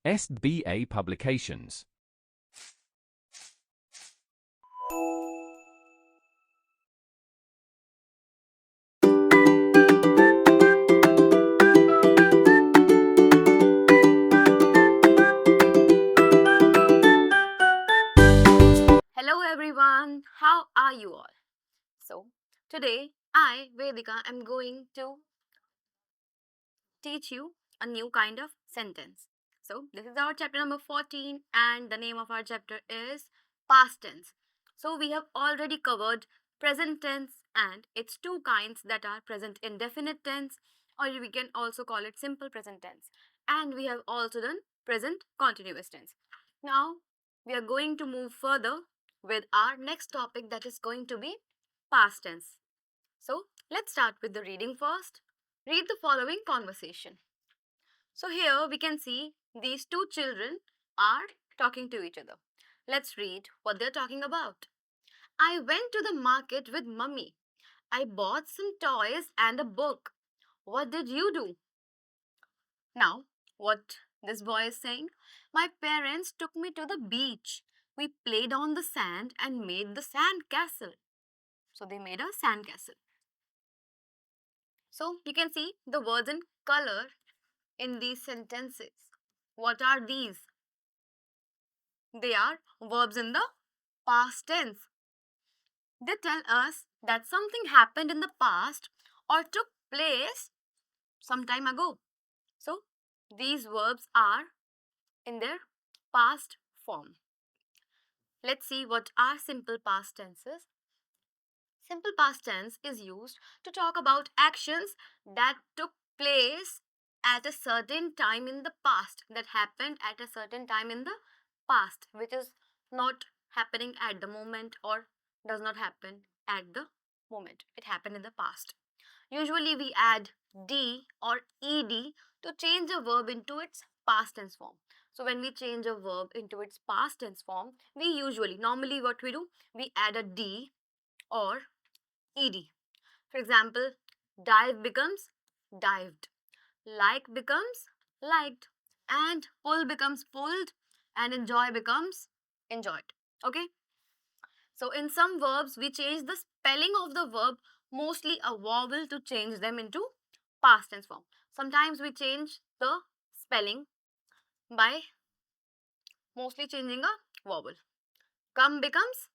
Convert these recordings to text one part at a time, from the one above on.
SBA Publications. Hello everyone, how are you all? So, today I, Vedika, am going to teach you a new kind of sentence. So, this is our chapter number 14, and the name of our chapter is past tense. So, we have already covered present tense and its two kinds, that are present indefinite tense, or we can also call it simple present tense. And we have also done present continuous tense. Now, we are going to move further with our next topic, that is going to be past tense. So, let's start with the reading first. Read the following conversation. So, here we can see these two children are talking to each other. Let's read what they're talking about. I went to the market with mummy. I bought some toys and a book. What did you do? Now, what this boy is saying? My parents took me to the beach. We played on the sand and made the sand castle. So, they made a sand castle. So, you can see the words in color in these sentences. What are these? They are verbs in the past tense. They tell us that something happened in the past or took place some time ago. So, these verbs are in their past form. Let's see what are simple past tenses. Simple past tense is used to talk about actions that took place at a certain time in the past, that happened at a certain time in the past, which is not happening at the moment or does not happen at the moment. It happened in the past. Usually we add d or ed to change a verb into its past tense form. So when we change a verb into its past tense form, we usually, normally what we do, we add a d or ed. For example, dive becomes dived, like becomes liked, and pull becomes pulled, and enjoy becomes enjoyed. Okay? So in some verbs, we change the spelling of the verb, mostly a vowel, to change them into past tense form. Sometimes we change the spelling by mostly changing a vowel. Come becomes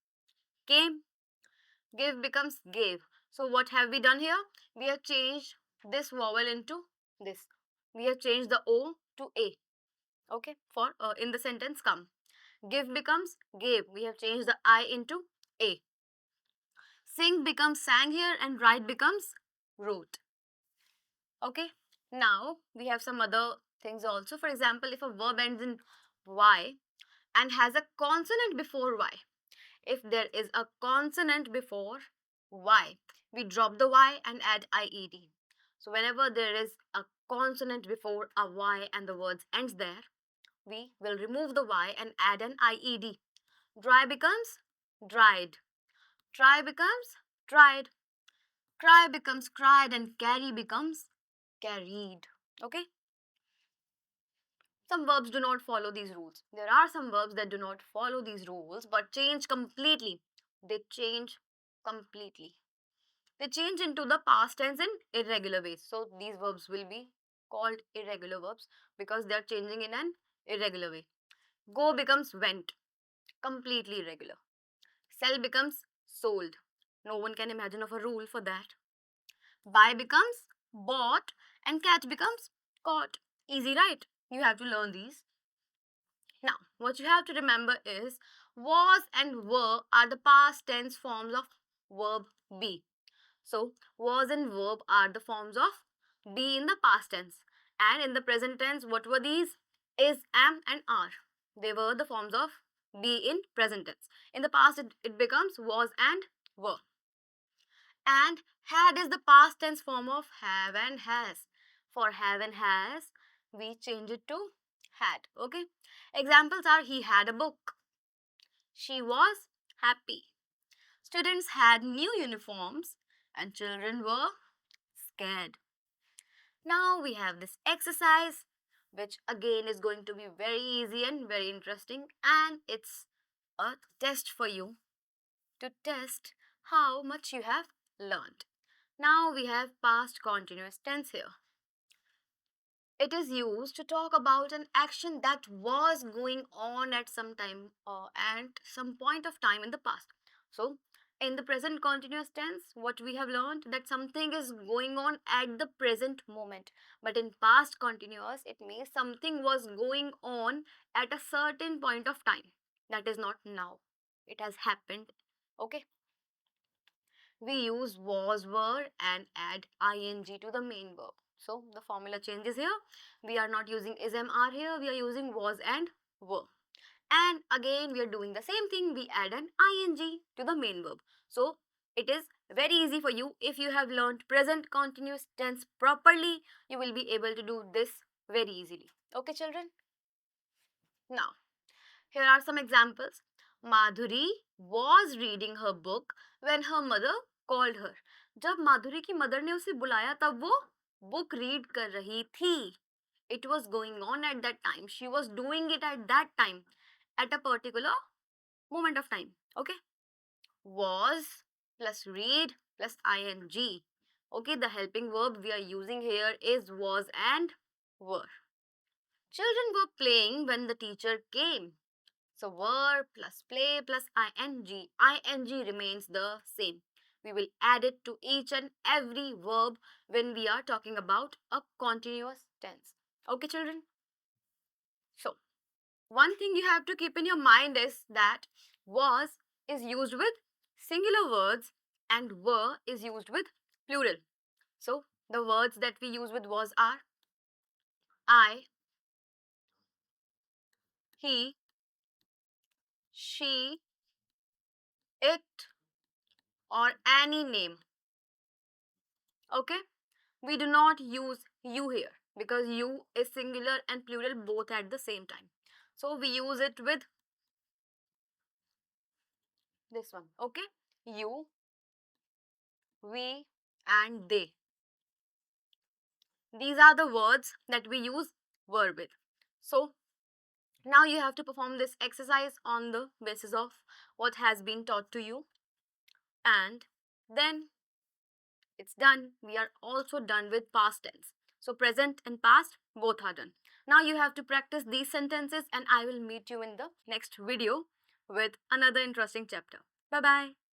came, give becomes gave. So what have we done here? We have changed this vowel into this. We have changed the O to A. Okay, for in the sentence come. Give becomes gave. We have changed the I into A. Sing becomes sang here, and write becomes wrote. Okay, now we have some other things also. For example, if a verb ends in Y and has a consonant before Y, if there is a consonant before Y, we drop the Y and add IED. So whenever there is a consonant before a Y and the words ends there, we will remove the Y and add an IED. Dry becomes dried. Try becomes tried. Cry becomes cried, and carry becomes carried. Okay? Some verbs do not follow these rules. There are some verbs that do not follow these rules but change completely. They change completely. They change into the past tense in irregular ways. So these verbs will be called irregular verbs because they are changing in an irregular way. Go becomes went, completely irregular. Sell becomes sold. No one can imagine of a rule for that. Buy becomes bought, and catch becomes caught. Easy, right? You have to learn these. Now, what you have to remember is was and were are the past tense forms of verb be. So, was and verb are the forms of be in the past tense. And in the present tense, what were these? Is, am, and are. They were the forms of be in present tense. In the past, it becomes was and were. And had is the past tense form of have and has. For have and has, we change it to had. Okay. Examples are he had a book. She was happy. Students had new uniforms and children were scared. Now we have this exercise. which again is going to be very easy and very interesting, and it's a test for you to test how much you have learned. Now we have past continuous tense here. It is used to talk about an action that was going on at some time or at some point of time in the past. So, in the present continuous tense, what we have learned that something is going on at the present moment. But in past continuous, it means something was going on at a certain point of time. That is not now. It has happened. Okay. We use was, were and add ing to the main verb. So the formula changes here. We are not using is, am, are here. We are using was and were. And again we are doing the same thing. We add an ing to the main verb. So it is very easy for you. If you have learned present continuous tense properly, you will be able to do this very easily. Okay, children? Now, here are some examples. Madhuri was reading her book when her mother called her. जब माधुरी की mother ने उसे बुलाया तब वो book read कर रही थी. It was going on at that time. She was doing it at that time, at a particular moment of time. Okay? Was plus read plus ing. Okay, the helping verb we are using here is was and were. Children were playing when the teacher came. So were plus play plus ing. Ing remains the same. We will add it to each and every verb when we are talking about a continuous tense. Okay, children? So, one thing you have to keep in your mind is that was is used with singular words and were is used with plural. So, the words that we use with was are I, he, she, it, or any name. Okay? We do not use you here because you is singular and plural both at the same time. So we use it with this one. Okay? You, we, and they. These are the words that we use were with. So now you have to perform this exercise on the basis of what has been taught to you, and then it's done. We are also done with past tense. So present and past both are done. Now you have to practice these sentences, and I will meet you in the next video with another interesting chapter. Bye bye.